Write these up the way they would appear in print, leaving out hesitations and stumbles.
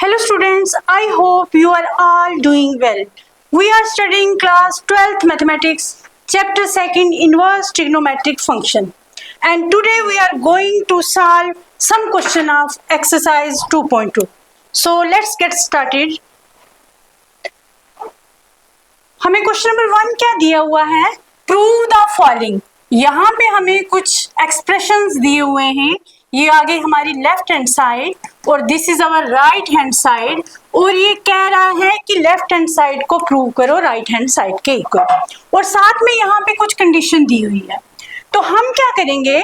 Hello students, I hope you are all doing well. We are studying class 12th mathematics, chapter 2nd inverse trigonometric function. And today we are going to solve some question of exercise 2.2. So let's get started. हमें question number 1 क्या दिया हुआ है? Prove the following. यहाँ पे हमें कुछ expressions दिए हुए हैं. ये आगे हमारी लेफ्ट हैंड साइड और this is our right hand side, और ये कह रहा है कि लेफ्ट हैंड साइड को प्रूव करो राइट हैंड साइड के इक्वल, और साथ में यहाँ पे कुछ कंडीशन दी हुई है. तो हम क्या करेंगे,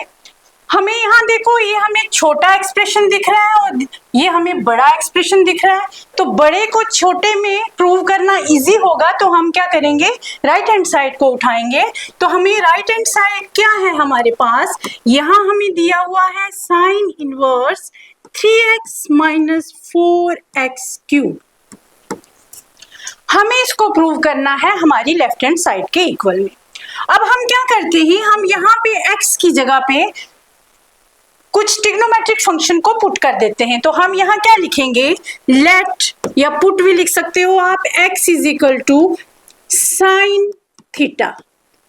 हमें यहाँ देखो ये हमें छोटा एक्सप्रेशन दिख रहा है और ये हमें बड़ा एक्सप्रेशन दिख रहा है. तो बड़े को छोटे में प्रूव करना इजी होगा, तो हम क्या करेंगे, राइट हैंड साइड को उठाएंगे. तो हमें राइट हैंड साइड क्या है हमारे पास, यहाँ हमें दिया हुआ है sine inverse 3x minus 4x cube. हमें इसको प्रूव करना है हमारी लेफ्ट हैंड साइड के इक्वल में. अब हम क्या करते हैं, हम यहाँ पे x की जगह पे कुछ ट्रिग्नोमेट्रिक फंक्शन को पुट कर देते हैं. तो हम यहाँ क्या लिखेंगे, लेट या पुट भी लिख सकते हो आप, x is equal to sine theta.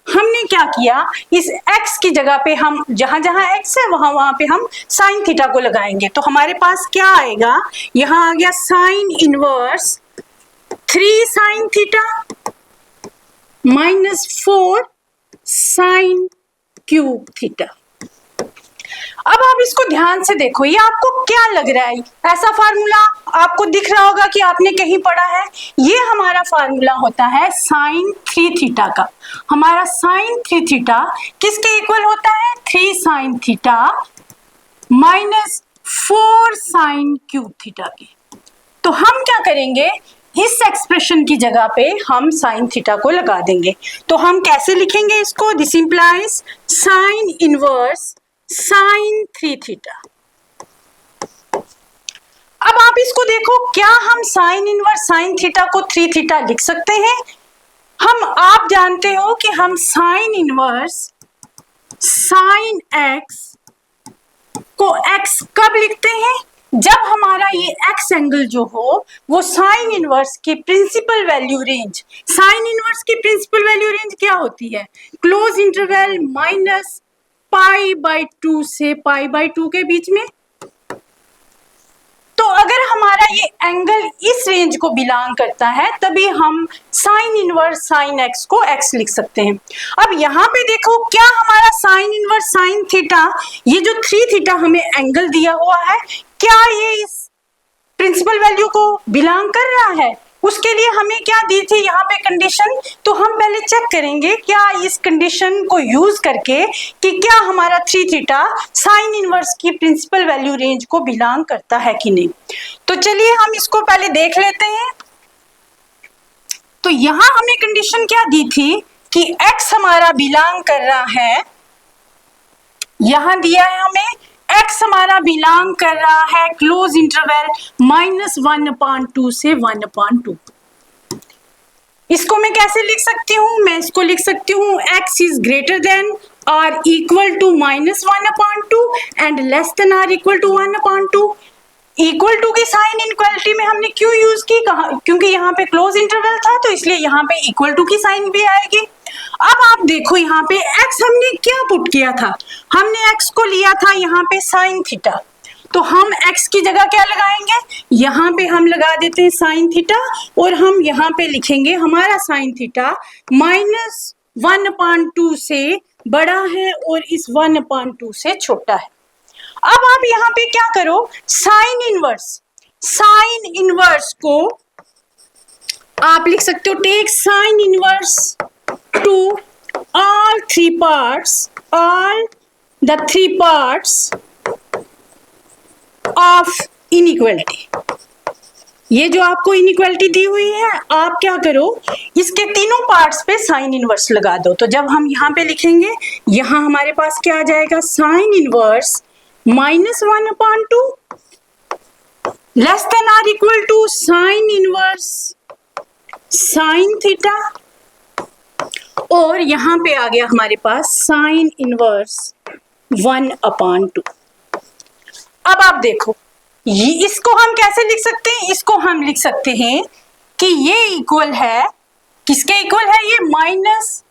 हमने क्या किया, इस x की जगह पे हम जहां जहां x है वहां पे हम साइन थीटा को लगाएंगे. तो हमारे पास क्या आएगा, यहाँ आ गया sine inverse 3 sine theta minus 4 sine cube theta. अब आप इसको ध्यान से देखो, ये आपको क्या लग रहा है, ऐसा फार्मूला आपको दिख रहा होगा कि आपने कहीं पढ़ा है. ये हमारा फार्मूला होता है साइन 3 थीटा का. हमारा साइन 3 थीटा किसके इक्वल होता है, 3 sine theta minus 4 sine cube theta की. तो हम क्या करेंगे, इस एक्सप्रेशन की जगह पे हम साइन थीटा को लगा देंगे. तो हम कैसे लिखेंगे इसको, this implies sign inverse sign 3 theta. अब आप इसको देखो, क्या हम साइन इनवर्स साइन थीटा को 3 थीटा लिख सकते हैं? आप जानते हो कि हम साइन इनवर्स साइन एक्स को एक्स कब लिखते हैं, जब हमारा ये एक्स एंगल जो हो वो साइन इनवर्स की principal value range, sine inverse की प्रिंसिपल वैल्यू रेंज क्या होती है, क्लोज इंटरवल माइनस π/2 से π/2 के बीच में. तो अगर हमारा ये एंगल इस रेंज को बिलोंग करता है तभी हम साइन इनवर्स साइन एक्स को एक्स लिख सकते हैं. अब यहाँ पे देखो, क्या हमारा साइन इनवर्स साइन थीटा, ये जो 3 थीटा हमें एंगल दिया हुआ है, क्या ये इस प्रिंसिपल वैल्यू को बिलोंग कर रहा है? उसके लिए हमें क्या दी थी यहाँ पे कंडीशन. तो हम पहले चेक करेंगे क्या इस कंडीशन को यूज करके कि क्या हमारा 3 थीटा साइन इनवर्स की प्रिंसिपल वैल्यू रेंज को बिलोंग करता है कि नहीं. तो चलिए हम इसको पहले देख लेते हैं. तो यहाँ हमें कंडीशन क्या दी थी कि x हमारा बिलोंग कर रहा है, यहाँ दिया है हमें x हमारा बिलोंग कर रहा है क्लोज इंटरवल -1/2 से 1/2. इसको मैं कैसे लिख सकती हूँ, मैं इसको लिख सकती हूँ x इज ग्रेटर देन और equal to -1/2 and less than और इक्वल टू 1/2. इक्वल टू की साइन इनक्वालिटी में हमने क्यों यूज की, क्योंकि यहाँ पे क्लोज इंटरवल था, तो इसलिए यहाँ पे इक्वल टू की साइन भी आएगी. अब आप देखो यहाँ पे x हमने क्या पुट किया था, हमने x को लिया था यहाँ पे साइन थीटा. तो हम x की जगह क्या लगाएंगे, यहाँ पे हम लगा देते हैं साइन थीटा, और हम यहाँ पे लिखेंगे हमारा साइन थीटा -1/2 से बड़ा है और इस 1/2 से छोटा है. अब आप यहाँ पे क्या करो, साइन इनवर्स को आप लिख सकते हो, take sine inverse to all the three parts of inequality. ये जो आपको इनइक्वालिटी दी हुई है, आप क्या करो, इसके तीनों पार्ट्स पे साइन इनवर्स लगा दो. तो जब हम यहाँ पे लिखेंगे, यहाँ हमारे पास क्या आ जाएगा, साइन इनवर्स -1/2 लेस देन और equal to sine inverse sine theta, और यहाँ पे आ गया हमारे पास साइन इनवर्स 1/2. अब आप देखो, ये इसको हम कैसे लिख सकते हैं, इसको हम लिख सकते हैं कि ये इक्वल है, किसके इक्वल है, ये माइनस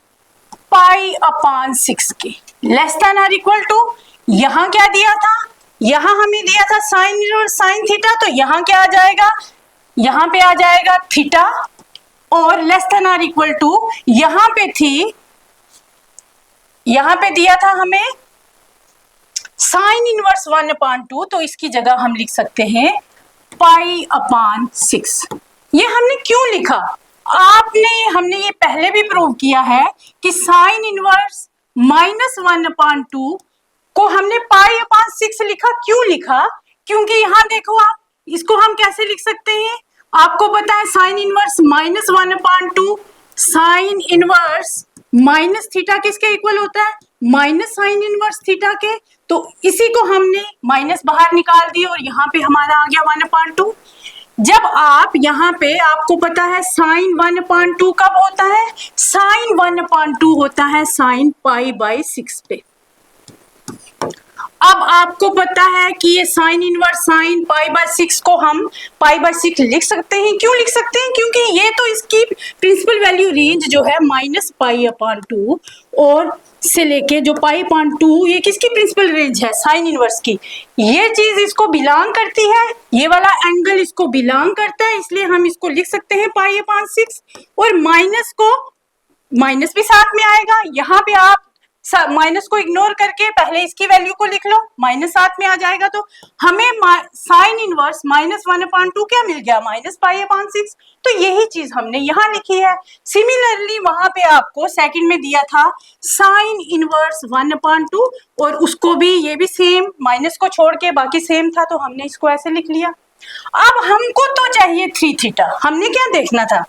पाई अपॉन 6 के, लेस देन और इक्वल टू, यहां क्या दिया था, यहां हमें दिया था साइन इनवर्स साइन थीटा, तो यहां क्या आ जाएगा, यहां पे आ जाएगा थीटा, और लेस देन और इक्वल टू यहां पे थी, यहां पे दिया था हमें साइन इनवर्स 1/2, तो इसकी जगह हम लिख सकते हैं पाई अपॉन 6। ये हमने क्यों लिखा, हमने ये पहले भी प्रूव किया है कि साइन इनवर्स -1/2 को हमने पाई अपॉन 6 लिखा। क्यों लिखा, क्योंकि यहाँ देखो आप, इसको हम कैसे लिख सकते हैं, आपको पता है sign inverse -1/2, sine inverse minus theta किसके इक्वल होता है, माइनस साइन इनवर्स थीटा के, तो इसी को हमने माइनस बाहर निकाल दिया और यहाँ पे हमारा आ गया 1/2। जब आप यहाँ पे, आपको पता है साइन 1/2 कब होता है, साइन 1/2 होता है साइन π/6 पे। अब आपको पता है कि ये साइन इनवर्स साइन π/6 को हम π/6 लिख सकते हैं। क्यों लिख सकते हैं, क्योंकि ये तो इसकी प्रिंसिपल वैल्यू रेंज जो है -π/2 और से लेके जो π/2, ये किसकी प्रिंसिपल रेंज है, साइन इनवर्स की। ये चीज इसको बिलोंग करती है, ये वाला एंगल इसको बिलोंग करता है, इसलिए हम इसको लिख सकते हैं π/6, और माइनस को, माइनस भी साथ में आएगा, यहाँ पे आप माइनस को इग्नोर करके पहले इसकी वैल्यू को लिख लो, माइनस साथ में आ जाएगा, तो हमें साइन इनवर्स -1/2 क्या मिल गया, -π/6। तो यही चीज हमने यहाँ लिखी है। सिमिलरली वहां पे आपको सेकंड में दिया था साइन इनवर्स 1/2, और उसको भी, ये भी सेम, माइनस को छोड़ के बाकी सेम था, तो हमने इसको ऐसे लिख लिया। अब हमको तो चाहिए 3 थीटा। हमने क्या देखना था,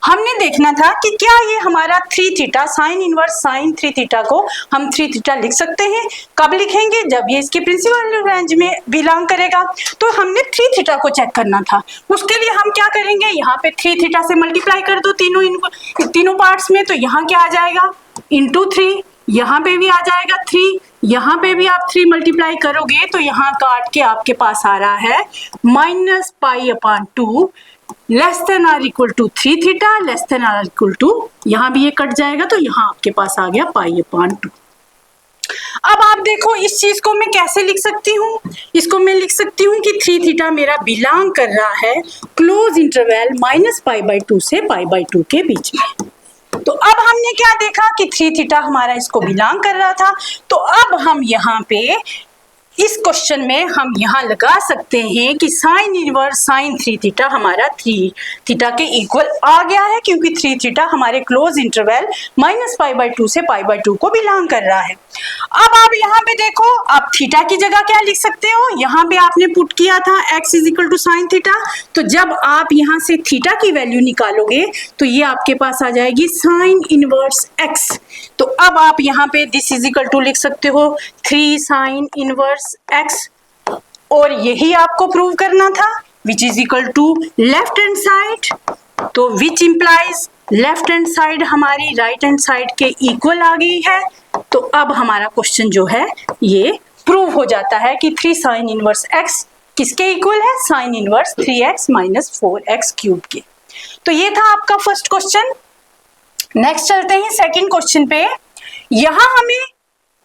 हमने देखना था कि क्या ये हमारा 3 theta, sign inverse sign 3 theta को हम 3 थीटा लिख सकते हैं। कब लिखेंगे, जब ये इसके प्रिंसिपल रेंज में बिलोंग करेगा। तो हमने 3 थीटा को चेक करना था। उसके लिए हम क्या करेंगे, यहाँ पे 3 थीटा से मल्टीप्लाई कर दो तीनों पार्ट्स में, तो यहाँ क्या आ जाएगा, इंटू 3, यहाँ पे भी आ जाएगा 3, यहाँ पे भी आप 3 मल्टीप्लाई करोगे तो यहाँ काट के आपके पास आ रहा है -π/2 लेस देन और equal to 3 theta less than और इक्वल टू, यहाँ भी ये कट जाएगा तो यहाँ आपके पास आ गया π/2। अब आप देखो इस चीज को मैं कैसे लिख सकती हूँ, इसको मैं लिख सकती हूँ कि 3 थीटा मेरा बिलोंग कर रहा है क्लोज इंटरवल -π/2 से π/2 के बीच में। तो अब हमने क्या देखा कि 3 थीटा हमारा इसको बिलोंग कर रहा था। तो अब हम यहाँ पे इस क्वेश्चन में हम यहाँ लगा सकते हैं कि साइन इनवर्स साइन 3 थीटा हमारा 3 थीटा के इक्वल आ गया है, क्योंकि 3 थीटा हमारे क्लोज इंटरवल -π/2 से π/2 को बिलोंग कर रहा है। अब आप यहाँ पे देखो, आप थीटा की जगह क्या लिख सकते हो, यहाँ पे आपने पुट किया था x = साइन थीटा, तो जब आप यहाँ से थीटा की वैल्यू निकालोगे तो ये आपके पास आ जाएगी साइन इनवर्स x। तो अब आप यहाँ पे दिस = लिख सकते हो 3 साइन इनवर्स x, और यही आपको प्रूव करना था, which is equal to left hand side, तो which implies left hand side हमारी राइट हैंड साइड के इक्वल आ गई है। तो अब हमारा क्वेश्चन जो है ये प्रूव हो जाता है कि 3 साइन इनवर्स x किसके इक्वल है, साइन इनवर्स 3x - 4x³ के। तो ये था आपका फर्स्ट क्वेश्चन। नेक्स्ट चलते हैं सेकंड क्वेश्चन पे।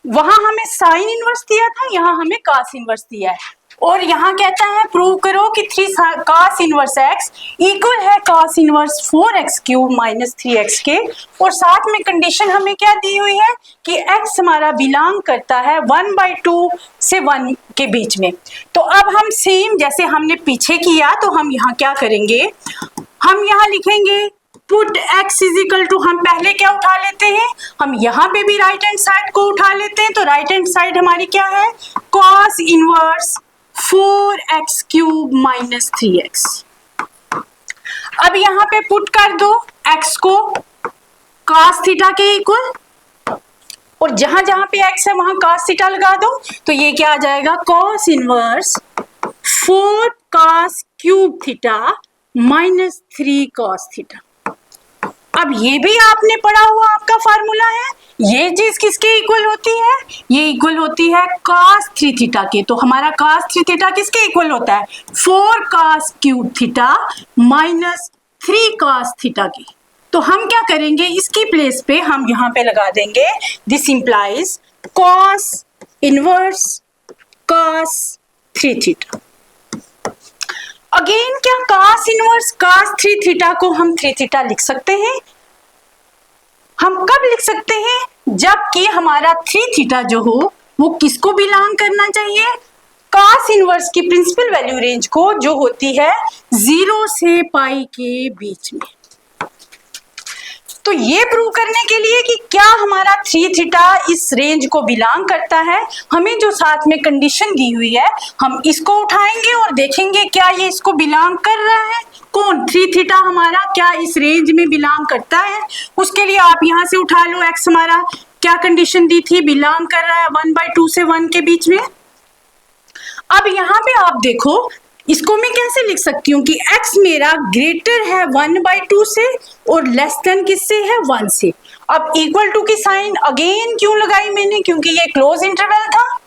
वहां हमें साइन इनवर्स दिया था, यहाँ हमें कॉस इनवर्स दिया है, और यहाँ कहता है प्रूव करो कि 3 cos इनवर्स x इक्वल है cos इनवर्स 4x³ - 3x के, और साथ में कंडीशन हमें क्या दी हुई है कि x हमारा बिलोंग करता है 1/2 से 1 के बीच में। तो अब हम सेम जैसे हमने पीछे किया, तो हम यहाँ क्या करेंगे, हम यहाँ लिखेंगे पुट x = हम पहले क्या उठा लेते हैं, हम यहाँ पे भी राइट हैंड साइड को उठा लेते हैं। तो राइट हैंड साइड हमारी क्या है, cos इनवर्स 4x³ - 3x। अब यहाँ पे पुट कर दो x को cos थीटा के इक्वल, और जहां जहां पे x है वहां cos थीटा लगा दो, तो ये क्या आ जाएगा, cos inverse 4 cos³ theta - 3 cos theta. अब ये भी आपने पढ़ा हुआ आपका फार्मूला है, ये चीज किसके इक्वल होती है, ये इक्वल होती है cos 3 थीटा के। तो हमारा cos 3 थीटा किसके इक्वल होता है, 4 cos cube theta minus 3 cos theta की। तो हम क्या करेंगे, इसकी प्लेस पे हम यहाँ पे लगा देंगे this implies cos inverse cos 3 theta. Again क्या cos इनवर्स cos 3 थीटा को हम 3 थीटा लिख सकते हैं। हम कब लिख सकते हैं, जबकि हमारा 3 थीटा जो हो वो किसको बिलोंग करना चाहिए, cos इनवर्स की प्रिंसिपल वैल्यू रेंज को, जो होती है 0 से पाई के बीच में। तो ये प्रूव करने के लिए कि क्या हमारा 3 थीटा इस रेंज को बिलोंग करता है, हमें जो साथ में कंडीशन दी हुई है हम इसको उठाएंगे और देखेंगे क्या ये इसको बिलोंग कर रहा है। कौन, 3 थीटा हमारा क्या इस रेंज में बिलोंग करता है। उसके लिए आप यहाँ से उठा लो, x हमारा क्या कंडीशन दी थी, बिलोंग कर रहा है 1/2 से 1 के बीच में। अब यहाँ पे आप देखो, इसको मैं कैसे लिख सकती हूँ कि x मेरा ग्रेटर है 1/2 से और लेस देन किससे है, 1 से। अब इक्वल टू की साइन अगेन क्यों लगाई मैंने, क्योंकि ये क्लोज इंटरवल था।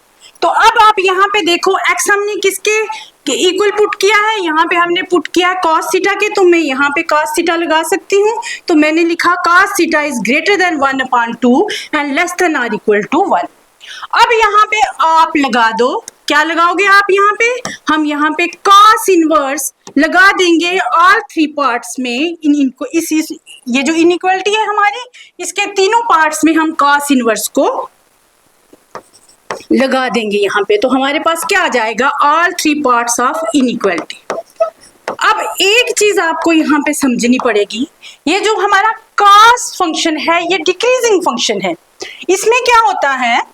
तो अब आप यहाँ पे देखो, x हमने किसके इक्वल पुट किया है, यहाँ पे हमने पुट किया है cos थीटा के, तो मैं यहाँ पे cos थीटा लगा सकती हूँ। तो मैंने लिखा cos theta is greater than 1/2 and less than or equal to 1। अब यहाँ पे आप लगा दो, क्या लगाओगे आप यहाँ पे, हम यहाँ पे cos इनवर्स लगा देंगे ऑल 3 पार्ट्स में। इनको ये जो इनइक्वालिटी है हमारी, इसके तीनों पार्ट्स में हम cos इनवर्स को लगा देंगे यहाँ पे। तो हमारे पास क्या आ जाएगा, ऑल 3 पार्ट्स ऑफ इनइक्वालिटी। अब एक चीज आपको यहाँ पे समझनी पड़ेगी, ये जो हमारा cos फंक्शन है ये डिक्रीजिंग फंक्शन है। इसमें क्या होता है,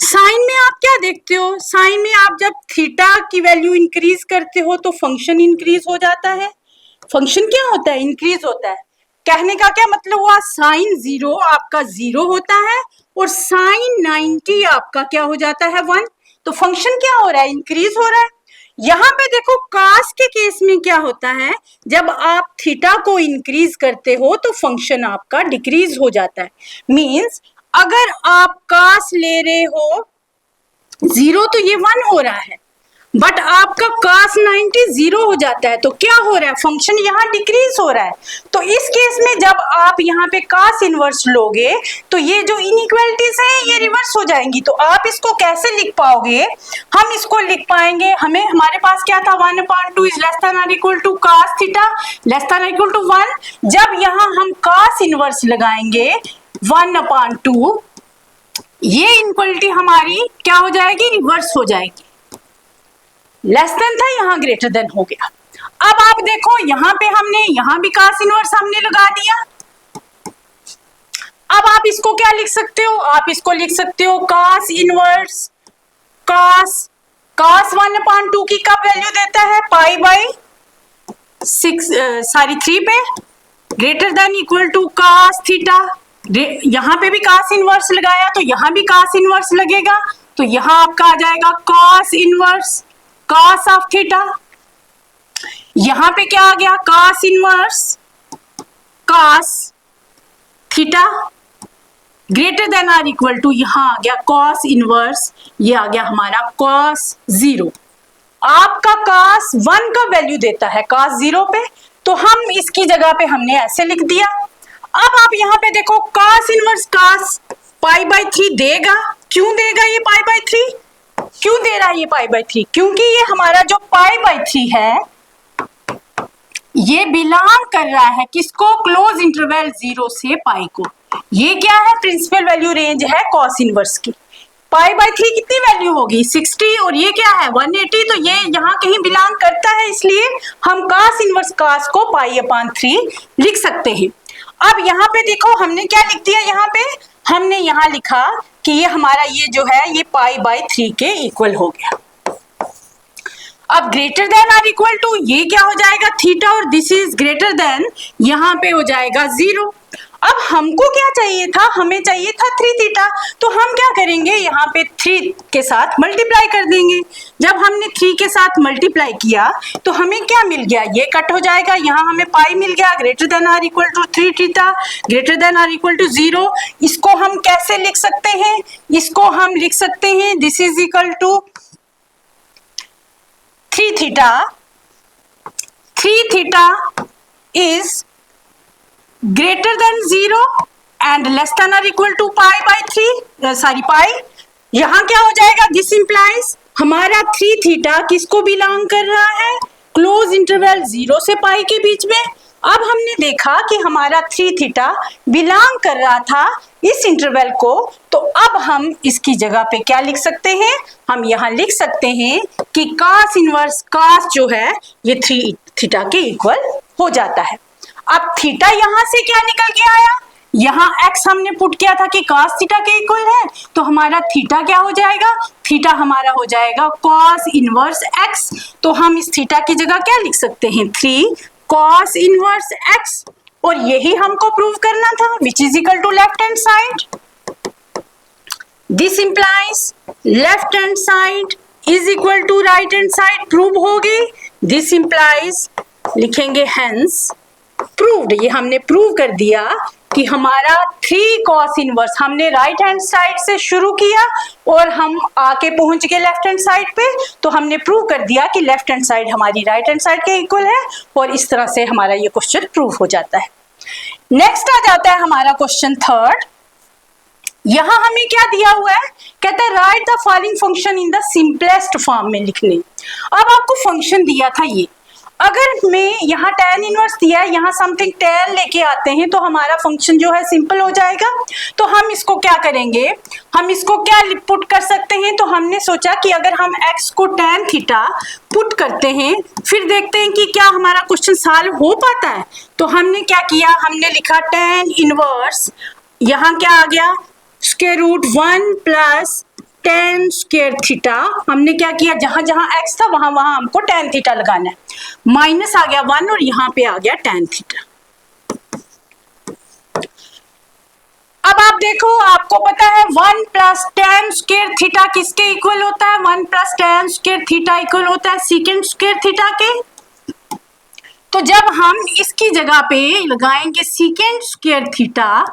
साइन में आप क्या देखते हो, साइन में आप जब थीटा की वैल्यू इंक्रीज करते हो तो फंक्शन इंक्रीज हो जाता है। फंक्शन क्या होता है, इंक्रीज होता है। कहने का क्या मतलब हुआ, साइन 0 आपका 0 होता है और साइन 90 आपका क्या हो जाता है, 1। तो फंक्शन क्या हो रहा है, इंक्रीज हो रहा है। यहाँ पे देखो cos के केस में क्या होता है, जब आप थीटा को इंक्रीज करते हो तो फंक्शन आपका डिक्रीज हो जाता है। मींस अगर आप cos ले रहे हो 0 तो ये 1 हो रहा है, बट आपका cos 90 0 हो जाता है तो क्या हो रहा है, फंक्शन यहाँ डिक्रीज हो रहा है। तो इस केस में जब आप यहाँ पे cos इनवर्स लोगे तो ये जो इनइक्वालिटीज है ये रिवर्स हो जाएंगी। तो आप इसको कैसे लिख पाओगे, हम इसको लिख पाएंगे, हमारे पास क्या था, 1/2 इज लेस देन और equal to cos theta less than और इक्वल टू 1। जब यहाँ हम cos इनवर्स लगाएंगे 1/2, ये इनइक्वालिटी हमारी क्या हो जाएगी, रिवर्स हो जाएगी। लेस देन था, यहाँ ग्रेटर देन हो गया। अब आप देखो यहाँ पे हमने यहाँ भी cos इनवर्स हमने लगा दिया। अब आप इसको क्या लिख सकते हो, आप इसको लिख सकते हो cos इनवर्स cos 1/2 की कब वैल्यू देता है, π/3 पे, greater than equal to cos theta. यहाँ पे भी cos इनवर्स लगाया तो यहाँ भी cos इनवर्स लगेगा, तो यहाँ आपका आ जाएगा cos inverse cos of theta. यहाँ पे क्या आ गया, cos inverse cos theta greater than or equal to, यहाँ आ गया cos इनवर्स, ये आ गया हमारा cos 0। आपका cos 1 का वैल्यू देता है cos 0 पे, तो हम इसकी जगह पे हमने ऐसे लिख दिया। अब आप यहाँ पे देखो cos इनवर्स cos π/3 देगा, क्यों देगा ये π/3, क्यों दे रहा है ये π/3, क्योंकि ये हमारा जो π/3 है ये बिलोंग कर रहा है किसको, क्लोज इंटरवल 0 से पाई को। ये क्या है, प्रिंसिपल वैल्यू रेंज है cos इनवर्स की। π/3 कितनी वैल्यू होगी, 60, और ये क्या है 180, तो ये यहाँ कहीं बिलोंग करता है, इसलिए हम cos इनवर्स cos को π/3 लिख सकते हैं। अब यहाँ पे देखो हमने क्या लिख दिया, यहाँ पे हमने यहाँ लिखा कि ये हमारा ये जो है ये π/3 के इक्वल हो गया। अब greater than or equal to ये क्या हो जाएगा, थीटा, और दिस इज ग्रेटर देन, यहाँ पे हो जाएगा 0। अब हमको क्या चाहिए था, हमें चाहिए था 3 थीटा। तो हम क्या करेंगे, यहाँ पे 3 के साथ मल्टीप्लाई कर देंगे। जब हमने 3 के साथ मल्टीप्लाई किया तो हमें क्या मिल गया, ये कट हो जाएगा, यहाँ हमें पाई मिल गया, greater than or equal to 3 theta, greater than or equal to 0। इसको हम कैसे लिख सकते हैं, इसको हम लिख सकते हैं this is equal to 3 theta, 3 theta is greater than 0 and less than or equal to pi by 3 pi। यहां क्या हो जाएगा, दिस इंप्लाइज हमारा 3 थीटा किसको बिलोंग कर रहा है, क्लोज इंटरवल 0 से पाई के बीच में। अब हमने देखा कि हमारा 3 थीटा बिलोंग कर रहा था इस इंटरवल को, तो अब हम इसकी जगह पे क्या लिख सकते हैं, हम यहाँ लिख सकते हैं कि cos इनवर्स cos जो है ये 3 थीटा के इक्वल हो जाता है। अब थीटा यहां से क्या निकल के आया, यहाँ x हमने पुट किया था कि cos थीटा के इक्वल है, तो हमारा थीटा क्या हो जाएगा, थीटा हमारा हो जाएगा cos इनवर्स x। तो हम इस थीटा की जगह क्या लिख सकते हैं, 3 cos इनवर्स x, और यही हमको प्रूव करना था, which is equal to left hand side. This implies left hand side is equal to right hand side, prove हो गई। दिस इंप्लाइज लिखेंगे हेंस प्रूव्ड, ये हमने प्रूव कर दिया कि हमारा 3 cos इनवर्स, हमने राइट हैंड साइड से शुरू किया और हम आके पहुंच गए लेफ्ट हैंड साइड पे, तो हमने प्रूव कर दिया कि लेफ्ट हैंड साइड हमारी राइट हैंड साइड के इक्वल है, और इस तरह से हमारा ये क्वेश्चन प्रूव हो जाता है। नेक्स्ट आ जाता है हमारा क्वेश्चन 3rd। यहां हमें क्या दिया हुआ है, कहता है right the following function in the simplest form में लिखने। अब आपको फंक्शन दिया था ये, अगर मैं यहाँ tan इनवर्स दिया है, यहाँ समथिंग tan लेके आते हैं तो हमारा फंक्शन जो है सिंपल हो जाएगा। तो हम इसको क्या करेंगे, हम इसको क्या पुट कर सकते हैं, तो हमने सोचा कि अगर हम x को tan थीटा पुट करते हैं, फिर देखते हैं कि क्या हमारा क्वेश्चन सॉल्व हो पाता है। तो हमने क्या किया, हमने लिखा tan इनवर्स, यहाँ क्या आ गया, square root 1 plus tan square theta. हमने क्या किया, जहां जहां x था वहां वहां हमको tan थीटा लगाना है, माइनस आ गया 1 और यहाँ पे आ गया tan थीटा। अब आप देखो, आपको पता है 1 प्लस tan स्क्वायर थीटा किसके इक्वल होता है, 1 plus tan square theta equal होता है सेकंड स्क्वायर थीटा के। तो जब हम इसकी जगह पे लगाएंगे सेकंड स्क्वायर थीटा,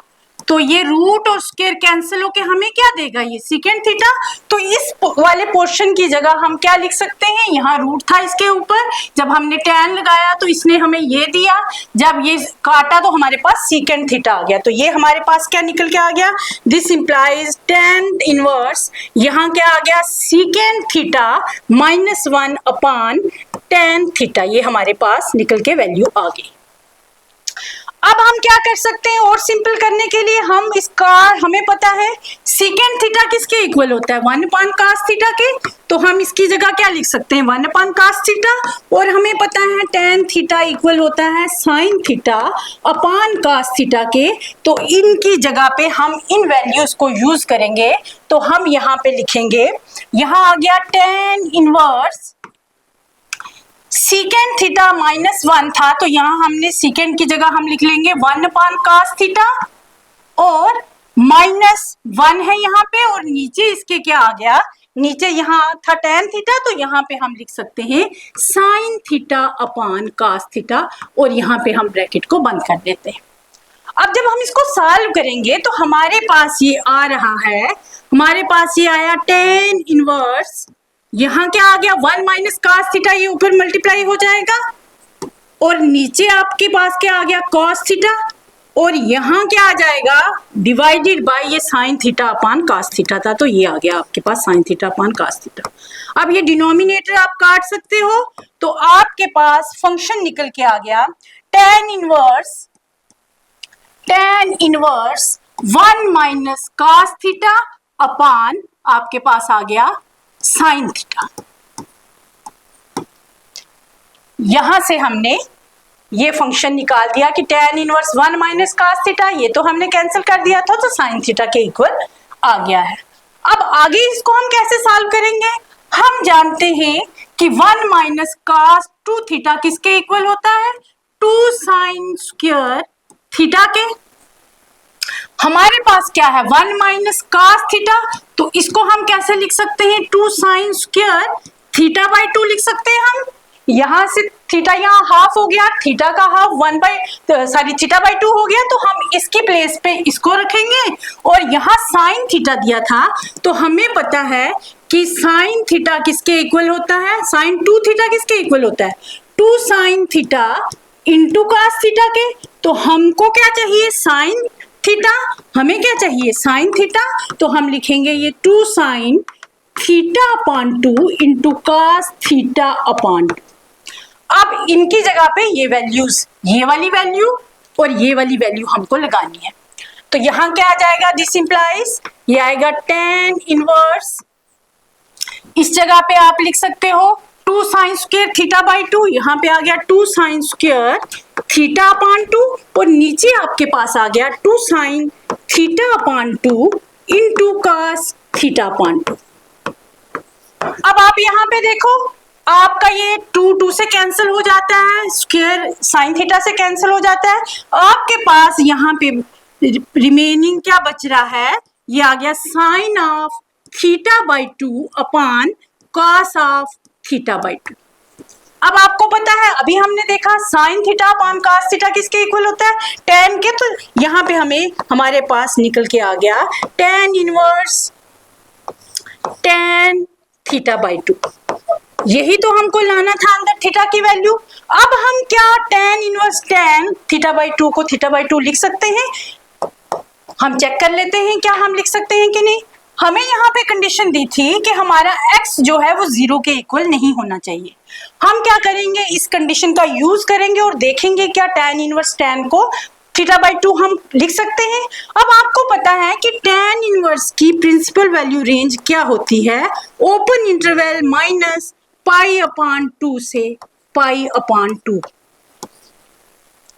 तो ये रूट और स्क्वायर कैंसिल होके हमें क्या देगा, ये सेकंड थीटा। तो इस वाले पोर्शन की जगह हम क्या लिख सकते हैं, यहाँ रूट था इसके ऊपर, जब हमने tan लगाया तो इसने हमें ये दिया, जब ये काटा तो हमारे पास सेकंड थीटा आ गया। तो ये हमारे पास क्या निकल के आ गया, दिस इंप्लाइज tan इनवर्स, यहाँ क्या आ गया, second theta -1 upon tan theta, ये हमारे पास निकल के वैल्यू आ गई। अब हम क्या कर सकते हैं, और सिंपल करने के लिए हम इसका, हमें पता है सेकंड थीटा किसके इक्वल होता है, 1 अपॉन cos थीटा के। तो हम इसकी जगह क्या लिख सकते हैं, 1 अपॉन cos थीटा, और हमें पता है tan थीटा इक्वल होता है sin theta upon cos theta के। तो इनकी जगह पे हम इन वैल्यूज को यूज करेंगे, तो हम यहाँ पे लिखेंगे, यहाँ आ गया tan इनवर्स सेकेंड थीटा -1 था, तो यहाँ हमने सेकेंड की जगह हम लिख लेंगे 1 अपॉन cos थीटा, और -1 है यहाँ पे, और नीचे इसके क्या आ गया, नीचे यहाँ था tan थीटा, तो यहाँ पे हम लिख सकते हैं sin theta upon cos theta, और यहाँ पे हम ब्रैकेट को बंद कर देते हैं। अब जब हम इसको सॉल्व करेंगे तो हमारे पास ये आ रहा है, हमारे पास ये आया tan इनवर्स, यहाँ क्या आ गया 1 माइनस cos थीटा, ये ऊपर मल्टीप्लाई हो जाएगा, और नीचे आपके पास क्या आ गया cos थीटा, और यहाँ क्या आ जाएगा डिवाइडेड बाय ये sin theta upon cos theta था, तो ये आ गया आपके पास sin theta upon cos theta. अब ये डिनोमिनेटर आप काट सकते हो, तो आपके पास फंक्शन निकल के आ गया tan inverse 1 minus cos theta upon आपके पास आ गया sin थीटा। यहां से हमने ये फंक्शन निकाल दिया कि tan inverse 1 minus cos theta, ये तो हमने कैंसिल कर दिया था, तो sin थीटा के इक्वल आ गया है। अब आगे इसको हम कैसे सॉल्व करेंगे, हम जानते हैं कि 1 माइनस cos 2 थीटा किसके इक्वल होता है, 2 sin स्क्वायर थीटा के। हमारे पास क्या है 1 माइनस cos थीटा, तो इसको हम कैसे लिख सकते हैं 2 साइन स्क्वायर थीटा बाई 2 लिख सकते हैं हम। यहाँ से थीटा यहाँ हाफ हो गया, थीटा का हाफ थीटा बाई 2 हो गया, तो हम इसकी प्लेस पे इसको रखेंगे। और यहाँ साइन थीटा दिया था, तो हमें पता है कि साइन थीटा किसके इक्वल होता है, साइन 2 थीटा किसके इक्वल होता है 2 sine theta into cos theta के। तो हमको क्या चाहिए साइन थीटा, हमें क्या चाहिए साइन थीटा, तो हम लिखेंगे ये 2 sign theta upon 2 into cos theta upon 2। अब इनकी जगह पे ये वैल्यूज, ये वाली वैल्यू और ये वाली वैल्यू हमको लगानी है। तो यहां क्या आ जाएगा, दिस इंप्लाइज ये आएगा tan इनवर्स, इस जगह पे आप लिख सकते हो 2 साइन स्क्वायर थीटा बाई 2, यहाँ पे आ गया 2 साइन स्क्वायर थीटा अपॉन 2, और नीचे आपके पास आ गया 2 sign theta upon 2 into cos theta upon 2। अब आप यहाँ पे देखो, आपका ये 2 से कैंसिल हो जाता है, स्क्वायर साइन थीटा से कैंसिल हो जाता है, आपके पास यहाँ पे रिमेनिंग क्या बच रहा है, ये आ गया sine of theta by 2 upon cos of theta by 2। अब आपको पता है अभी हमने देखा sine theta upon cos theta किसके इक्वल होता है tan के, तो यहाँ पे हमारे पास निकल के आ गया tan inverse tan theta by 2। यही तो हमको लाना था अंदर थीटा की वैल्यू। अब हम क्या tan inverse tan theta by 2 को थीटा बाई 2 लिख सकते हैं, हम चेक कर लेते हैं क्या हम लिख सकते हैं कि नहीं। हमें यहाँ पे कंडीशन दी थी कि हमारा x जो है वो 0 के इक्वल नहीं होना चाहिए। हम क्या करेंगे, इस कंडीशन का यूज करेंगे और देखेंगे क्या tan इनवर्स tan को थीटा बाई 2 हम लिख सकते हैं। अब आपको पता है कि tan इनवर्स की प्रिंसिपल वैल्यू रेंज क्या होती है, open interval minus pi upon 2 से पाई अपॉन 2।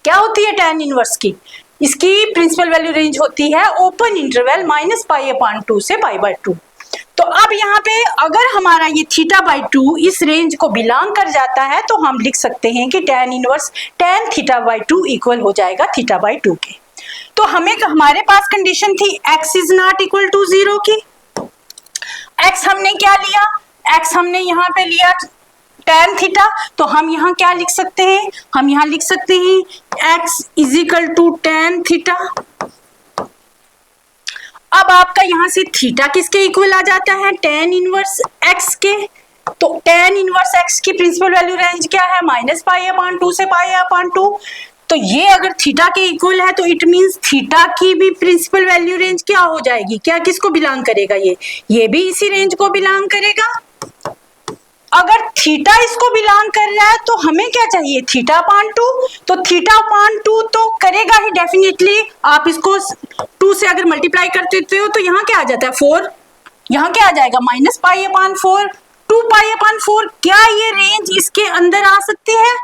क्या होती है tan इनवर्स की, इसकी प्रिंसिपल वैल्यू रेंज होती है open interval minus pi upon 2 से पाई बाई 2। तो अब यहाँ पे अगर हमारा ये थीटा बाई 2 इस रेंज को बिलोंग कर जाता है, तो हम लिख सकते हैं कि tan inverse tan theta by 2 equal हो जाएगा थीटा बाई 2 के। तो हमारे पास कंडीशन थी x is not equal to 0 की। x हमने क्या लिया, x हमने यहाँ पे लिया tan थीटा, तो हम यहाँ क्या लिख सकते हैं, हम यहाँ लिख सकते हैं x is equal to tan theta. अब आपका यहाँ से थीटा किसके इक्वल आ जाता है tan इनवर्स x के। तो tan इनवर्स x की प्रिंसिपल वैल्यू रेंज क्या है, माइनस पाई अपॉन 2 से पाई अपॉन 2। तो ये अगर थीटा के इक्वल है तो इट मींस थीटा की भी प्रिंसिपल वैल्यू रेंज क्या हो जाएगी, क्या किसको बिलोंग करेगा, ये भी इसी रेंज को बिलोंग करेगा। अगर थीटा इसको बिलोंग कर रहा है तो हमें क्या चाहिए थीटा अपॉन 2, तो थीटा अपॉन 2 तो करेगा ही डेफिनेटली। आप इसको 2 से अगर मल्टीप्लाई करते हो तो यहाँ क्या आ जाता है 4, यहाँ क्या आ जाएगा माइनस पाई अपॉन 4, 2 पाई अपॉन 4। क्या ये रेंज इसके अंदर आ सकती है,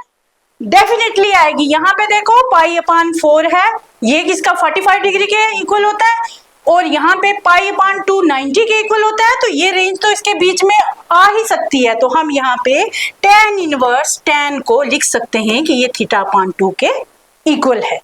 डेफिनेटली आएगी। यहाँ पे देखो पाई अपॉन 4 है, ये किसका 45 डिग्री के इक्वल होता है, और यहाँ पे पाई अपॉन 2 90 के इक्वल होता है, तो ये रेंज तो इसके बीच में आ ही सकती है। तो हम यहाँ पे tan इनवर्स tan को लिख सकते हैं कि ये थीटा अपॉन 2 के इक्वल है।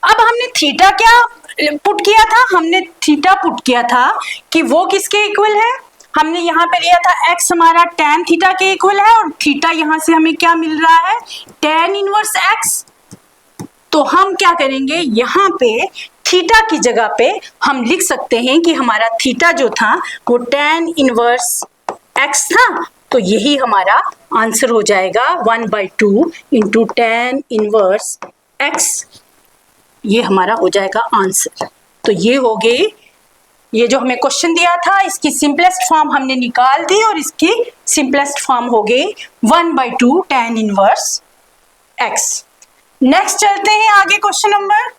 अब हमने थीटा क्या पुट किया था, हमने थीटा पुट किया था कि वो किसके इक्वल है, हमने यहाँ पे लिया था x हमारा tan थीटा के इक्वल है, और थीटा यहाँ से हमें क्या मिल रहा है tan इनवर्स x। तो हम क्या करेंगे, यहाँ पे थीटा की जगह पे हम लिख सकते हैं कि हमारा थीटा जो था वो tan इनवर्स x था, तो यही हमारा आंसर हो जाएगा 1/2 इंटू tan इनवर्स x, ये हमारा हो जाएगा आंसर। तो ये हो गई, ये जो हमें क्वेश्चन दिया था इसकी सिंपलेस्ट फॉर्म हमने निकाल दी, और इसकी सिंपलेस्ट फॉर्म हो गई 1/2 tan इनवर्स x। नेक्स्ट चलते हैं आगे, क्वेश्चन नंबर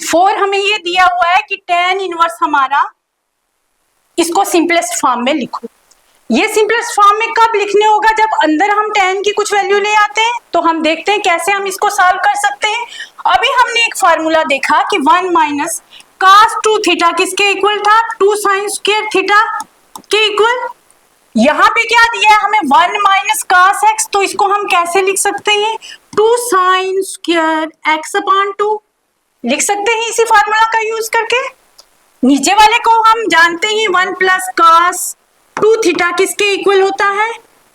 4 हमें ये दिया हुआ है कि tan इनवर्स हमारा, इसको सिंपलेस्ट फॉर्म में लिखो। ये सिंपलेस्ट फॉर्म में कब लिखने होगा, जब अंदर हम tan की कुछ वैल्यू ले आते हैं। तो हम देखते हैं कैसे हम इसको सॉल्व कर सकते हैं। अभी हमने एक फार्मूला देखा कि 1 माइनस cos 2 थीटा किसके इक्वल था, 2 साइन स्क्वायर थीटा के इक्वल। यहाँ पे क्या दिया है हमें 1 माइनस cos x, तो इसको हम कैसे लिख सकते हैं 2 साइन स्क्वायर x अपॉन 2। लिख सकते हैं इसी फार्मूला का यूज करके। नीचे वाले को हम जानते हैं 1 प्लस कॉस 2 थीटा किसके इक्वल होता है,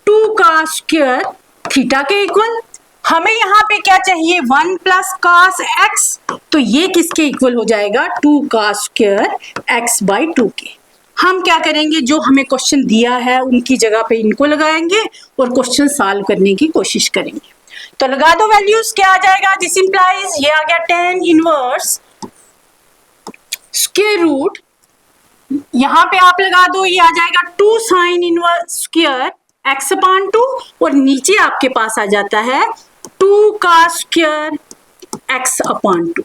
2 कॉस स्क्वायर थीटा के इक्वल। हमें यहाँ पे क्या चाहिए, 1 प्लस कॉस एक्स, तो ये किसके इक्वल हो जाएगा, 2 कॉस स्क्वायर एक्स बाई 2 के। हम क्या करेंगे, जो हमें क्वेश्चन दिया है उनकी जगह पे इनको लगाएंगे और क्वेश्चन सॉल्व करने की कोशिश करेंगे। तो लगा दो वैल्यूज, क्या आ जाएगा, दिस इंप्लाइज, ये आ गया tan इनवर्स स्क्वायर रूट, यहाँ पे आप लगा दो, ये आ जाएगा 2 sine inverse square x upon 2, और नीचे आपके पास आ जाता है 2 कॉस स्क्वायर एक्स अपॉन 2।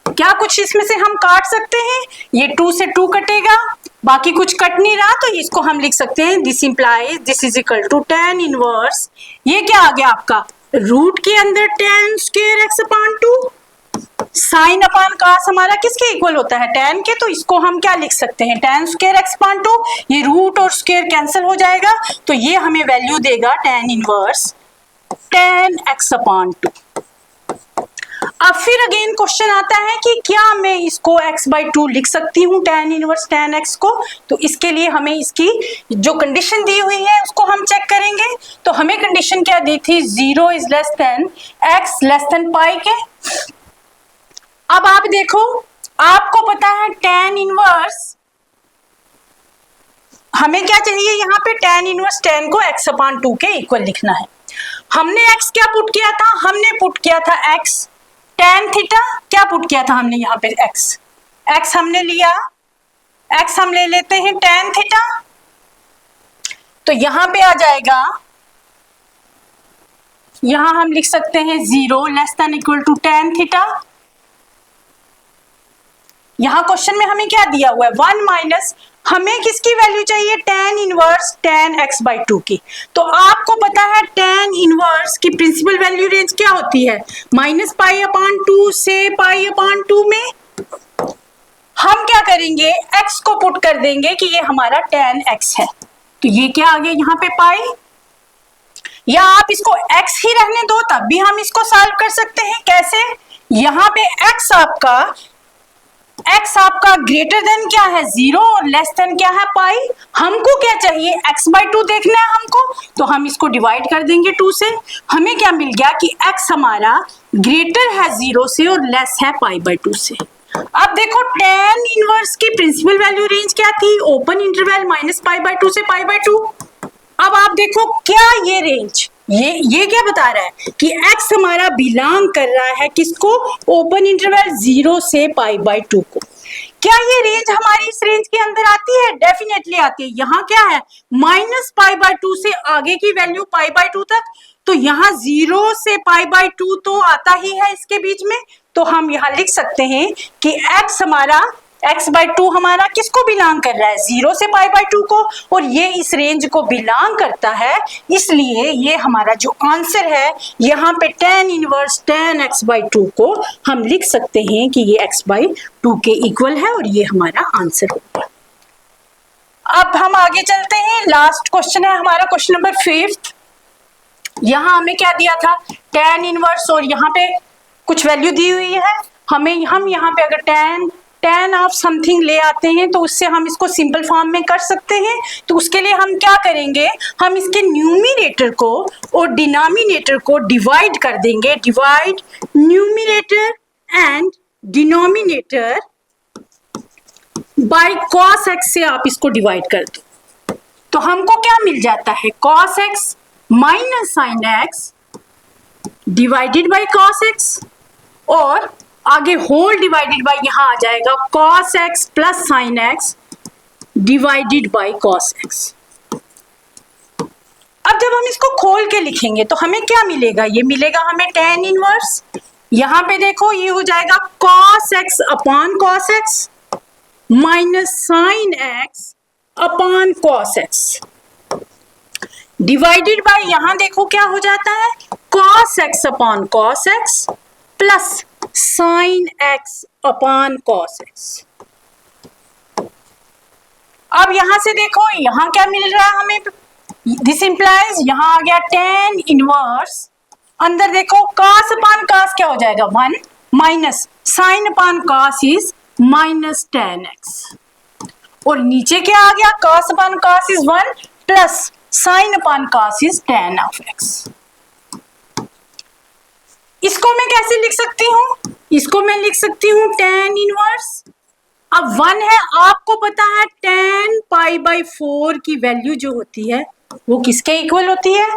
क्या कुछ इसमें से हम काट सकते हैं, ये 2 से 2 कटेगा, बाकी कुछ कट नहीं रहा, तो इसको हम लिख सकते हैं this implies this is equal to tan inverse, ये क्या आ गया आपका, रूट के अंदर tan square x upon 2, sine upon cos हमारा किसके इक्वल होता है, tan के, तो इसको हम क्या लिख सकते हैं, tan स्क्वायर एक्स अपॉन 2, ये रूट और स्क्वायर कैंसिल हो जाएगा, तो ये हमें वैल्यू देगा tan inverse tan x upon 2। अब फिर अगेन क्वेश्चन आता है कि क्या मैं इसको x बाई 2 लिख सकती हूँ tan इनवर्स tan x को, तो इसके लिए हमें इसकी जो कंडीशन दी हुई है उसको हम चेक करेंगे। तो हमें कंडीशन क्या दी थी, 0 is less than x less than pi के। अब आप देखो, आपको पता है tan इनवर्स, हमें क्या चाहिए यहाँ पे, tan इनवर्स tan को x अपॉन 2 के इक्वल लिखना है। हमने x क्या पुट किया था, हमने पुट किया था x tan थीटा, क्या पुट किया था हमने यहाँ पे x हमने लिया, x हम ले लेते हैं tan थीटा, तो यहाँ पे आ जाएगा, यहाँ हम लिख सकते हैं 0 less than equal to tan theta. यहाँ क्वेश्चन में हमें क्या दिया हुआ है, 1 माइनस, हमें किसकी वैल्यू चाहिए, tan inverse tan x by 2 की। तो आपको पता है tan इनवर्स की प्रिंसिपल वैल्यू रेंज क्या होती है, माइनस पाई अपॉन 2 से पाई अपॉन 2 में। हम क्या करेंगे, x को पुट कर देंगे कि ये हमारा tan x है, तो ये क्या आ गया यहाँ पे पाई, या आप इसको x ही रहने दो तब भी हम इसको सॉल्व कर सकते हैं। कैसे, यहाँ पे x आपका ग्रेटर देन क्या है 0 और लेस देन क्या है पाई। हमको क्या चाहिए, x बाई 2 देखना है हमको, तो हम इसको डिवाइड कर देंगे 2 से। हमें क्या मिल गया कि x हमारा ग्रेटर है 0 से और लेस है पाई बाई 2 से। अब देखो tan इनवर्स की प्रिंसिपल वैल्यू रेंज क्या थी, open interval minus pi by 2 से पाई बाई 2। अब आप देखो क्या ये रेंज, ये क्या बता रहा है कि x हमारा बिलोंग कर रहा है किसको, ओपन इंटरवल 0 से पाई बाई 2 को। क्या ये रेंज हमारी इस रेंज के अंदर आती है, डेफिनेटली आती है। यहाँ क्या है, माइनस पाई बाई 2 से आगे की वैल्यू पाई बाई 2 तक, तो यहाँ 0 से पाई बाई 2 तो आता ही है इसके बीच में, तो हम यहाँ लिख सकते हैं कि x बाई 2 हमारा किसको बिलोंग कर रहा है, 0 से पाई बाई 2 को, और ये इस रेंज को बिलोंग करता है, इसलिए ये हमारा जो आंसर है यहाँ पे tan inverse tan x by 2 को हम लिख सकते हैं कि ये x बाई 2 के इक्वल है, और ये हमारा आंसर होगा। अब हम आगे चलते हैं, लास्ट क्वेश्चन है हमारा क्वेश्चन नंबर 5। यहाँ हमें क्या दिया था, tan इनवर्स, और यहाँ पे कुछ वैल्यू दी हुई है। हम यहाँ पे अगर tan ऑफ समथिंग ले आते हैं तो उससे हम इसको सिंपल फॉर्म में कर सकते हैं। तो उसके लिए हम क्या करेंगे, हम इसके न्यूमिनेटर को और डिनोमिनेटर को डिवाइड कर देंगे, divide numerator and denominator by cos x से आप इसको डिवाइड कर दो, तो हमको क्या मिल जाता है, cos x minus sine x divided by cos x, और आगे होल डिवाइडेड बाय यहाँ आ जाएगा cos x plus sine x divided by cos x। अब जब हम इसको खोल के लिखेंगे तो हमें क्या मिलेगा, ये मिलेगा हमें tan इनवर्स, यहाँ पे देखो ये हो जाएगा cos x upon cos x minus sine x upon cos x divided by, यहाँ देखो क्या हो जाता है, cos x upon cos x plus sine x upon cos x। अब यहां से देखो यहाँ क्या मिल रहा है हमें, दिस इंप्लाइज, यहाँ आ गया tan इनवर्स, अंदर देखो cos अपॉन cos क्या हो जाएगा 1, minus sine upon cos is minus tan x, और नीचे क्या आ गया, cos upon cos is 1 plus sine upon cos is tan of x. इसको मैं कैसे लिख सकती हूँ, इसको मैं लिख सकती हूँ टेन इनवर्स, अब 1 है, आपको पता है टेन पाई बाई 4 की वैल्यू जो होती है वो किसके इक्वल होती है,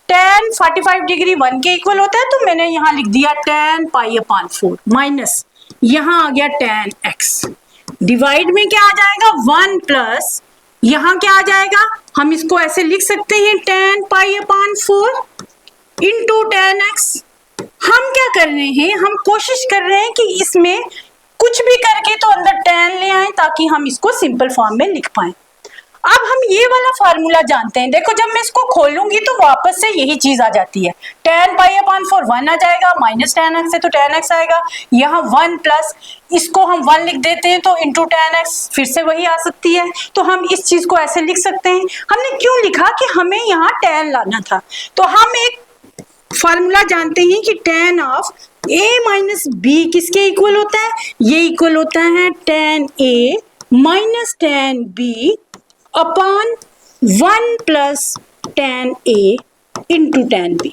टेन 45 डिग्री 1 के इक्वल होता है, तो मैंने यहाँ लिख दिया टेन पाई अपान 4 माइनस यहाँ आ गया टेन एक्स, डिवाइड में क्या आ जाएगा 1 प्लस यहाँ क्या आ जाएगा, हम इसको ऐसे लिख सकते हैं टेन पाई अपान 4 इंटू टेन एक्स। हम क्या कर रहे हैं, हम कोशिश कर रहे हैं कि इसमें कुछ भी करके तो अंदर टेन ले आए ताकि हम इसको सिंपल फॉर्म में लिख पाए। अब हम ये वाला फार्मूला जानते हैं, देखो जब मैं इसको खोलूंगी तो वापस से यही चीज आ जाती है, टेन पाई अपान 4 1 आ जाएगा, माइनस टेन एक्स है तो टेन एक्स आएगा, यहाँ 1 प्लस इसको हम 1 लिख देते हैं तो इंटू टेन एक्स फिर से वही आ सकती है, तो हम इस चीज को ऐसे लिख सकते हैं। हमने क्यों लिखा कि हमें यहाँ टेन लाना था, तो हम एक फार्मूला जानते हैं कि tan of a minus B किसके इक्वल होता है, ये इक्वल होता है tan a minus tan b upon 1 plus tan a into tan b।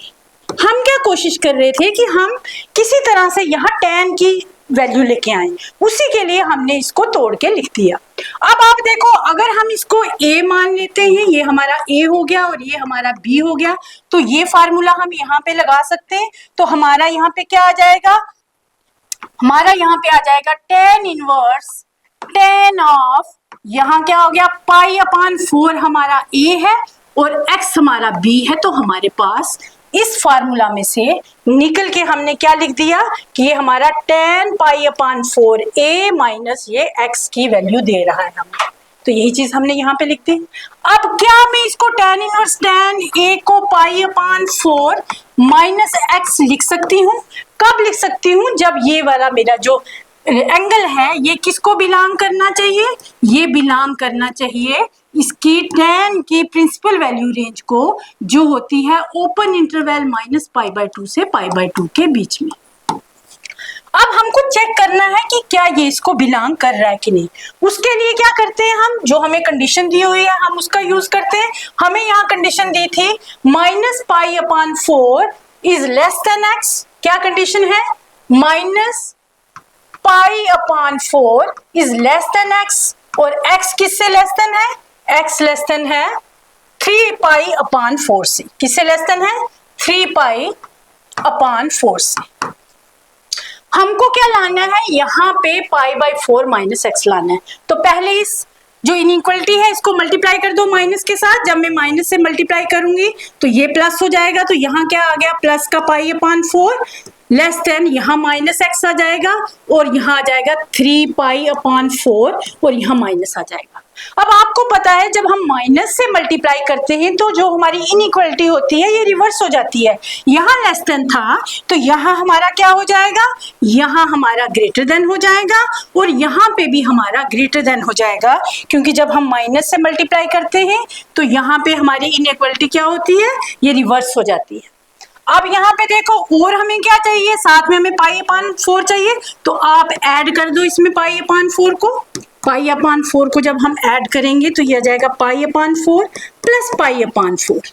हम क्या कोशिश कर रहे थे कि हम किसी तरह से यहाँ टेन की वैल्यू लेके आए, उसी के लिए हमने इसको तोड़ के लिख दिया। अब आप देखो अगर हम इसको a मान लेते हैं, ये हमारा a हो गया और ये हमारा b हो गया, तो ये फार्मूला हम यहाँ पे लगा सकते हैं, तो हमारा यहाँ पे क्या आ जाएगा, हमारा यहाँ पे आ जाएगा टेन इनवर्स टेन ऑफ, यहाँ क्या हो गया पाई अपान 4 हमारा a है और x हमारा b है, तो हमारे पास इस फार्मूला में से निकल के हमने क्या लिख दिया कि ये हमारा ten pi upon 4 a minus ये x की वैल्यू दे रहा है हमें, तो यही चीज हमने यहाँ पे लिख दी। अब क्या मैं इसको टेन इनवर्स टेन a को पाई अपान 4 माइनस x लिख सकती हूँ, कब लिख सकती हूँ, जब ये वाला मेरा जो एंगल है ये किसको बिलोंग करना चाहिए, ये बिलोंग करना चाहिए इसकी टेन की प्रिंसिपल वैल्यू रेंज को जो होती है open interval minus pi by 2 से पाई बाय 2 के बीच में। अब हमको चेक करना है कि क्या ये इसको बिलोंग कर रहा है कि नहीं, उसके लिए क्या करते हैं हम, जो हमें कंडीशन दी हुई है हम उसका यूज करते हैं। हमें यहाँ कंडीशन दी थी minus pi upon 4 is less than x, क्या कंडीशन है, minus pi upon 4 is less than x, और x किससे लेस देन है, x लेस देन है 3 पाई अपान 4 से, किससे लेस देन है 3 पाई अपान 4 से। हमको क्या लाना है, यहाँ पे पाई बाई 4 माइनस एक्स लाना है, तो पहले इस जो इनइक्वलिटी है इसको मल्टीप्लाई कर दो माइनस के साथ, जब मैं माइनस से मल्टीप्लाई करूंगी तो ये प्लस हो जाएगा, तो यहाँ क्या आ गया प्लस का पाई अपान 4 लेस देन यहाँ माइनस एक्स आ जाएगा और यहाँ आ जाएगा 3 पाई अपान 4 और यहाँ माइनस आ जाएगा। अब आपको पता है जब हम माइनस से मल्टीप्लाई करते हैं तो जो हमारी इनइक्वलिटी होती है ये रिवर्स हो जाती है, यहाँ लेस देन था तो यहाँ हमारा क्या हो जाएगा, यहाँ हमारा ग्रेटर देन हो जाएगा और यहाँ पे भी हमारा ग्रेटर देन हो जाएगा, क्योंकि जब हम माइनस से मल्टीप्लाई करते हैं तो यहाँ पे हमारी इनइक्वलिटी क्या होती है, ये रिवर्स हो जाती है। अब यहाँ पे देखो और हमें क्या चाहिए, साथ में हमें पाई अपान 4 चाहिए, तो आप ऐड कर दो इसमें पाई अपान 4 को, पाई अपान 4 को जब हम ऐड करेंगे तो ये आ जाएगा पाई upon 4 plus pi upon 4,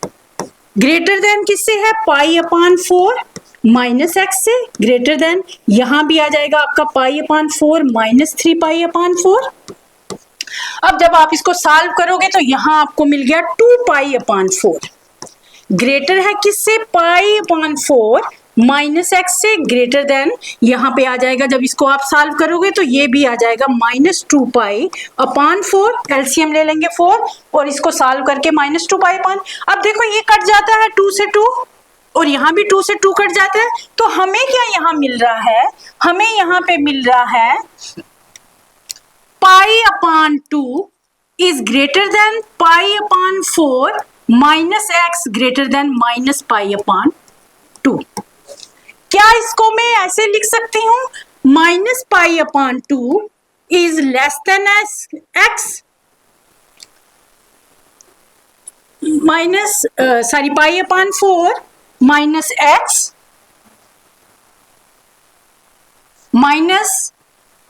greater than किससे है, पाई अपान 4 माइनस एक्स से, ग्रेटर देन यहाँ भी आ जाएगा आपका पाई अपान 4 माइनस 3 पाई अपान 4। अब जब आप इसको सॉल्व करोगे तो यहाँ आपको मिल गया 2 पाई अपान 4, ग्रेटर है किससे, पाई अपान 4 माइनस एक्स से, ग्रेटर देन यहाँ पे आ जाएगा जब इसको आप सॉल्व करोगे तो ये भी आ जाएगा माइनस 2 पाई अपान 4, एलसीएम ले लेंगे 4 और इसको सॉल्व करके माइनस 2 पाई अपान, अब देखो ये कट जाता है 2 से 2 और यहाँ भी 2 से 2 कट जाता है, तो हमें क्या यहाँ मिल रहा है, हमें यहाँ पे मिल रहा है pi upon 2 is greater than pi upon 4 minus x greater than minus pi upon 2। क्या इसको मैं ऐसे लिख सकती हूँ, minus pi upon 2 is less than x minus pi upon 4 minus x minus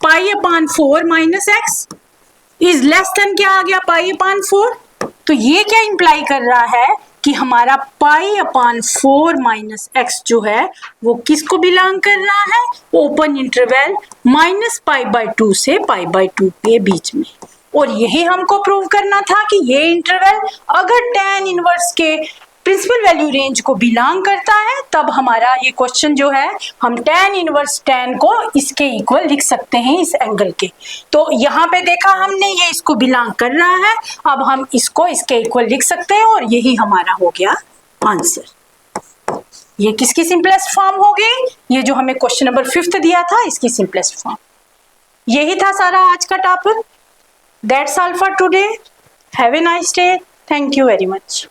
pi upon 4 minus x is less than क्या आ गया, पाई अपॉन 4। तो ये क्या इंप्लाई कर रहा है कि हमारा पाई अपॉन 4 माइनस एक्स जो है वो किसको बिलोंग कर रहा है, open interval minus pi by 2 से पाई बाय 2 के बीच में। और यही हमको प्रूव करना था कि ये इंटरवल अगर tan इनवर्स के प्रिंसिपल वैल्यू रेंज को बिलोंग करता है तब हमारा ये क्वेश्चन जो है हम tan इनवर्स tan को इसके इक्वल लिख सकते हैं इस एंगल के। तो यहाँ पे देखा हमने ये इसको बिलोंग कर रहा है, अब हम इसको इसके इक्वल लिख सकते हैं और यही हमारा हो गया आंसर। ये किसकी सिंपलेस्ट फॉर्म हो गई, ये जो हमें क्वेश्चन नंबर 5 दिया था इसकी सिंपलेस्ट फॉर्म। यही था सारा आज का topic. That's all for today. Have a nice day. Thank you very much.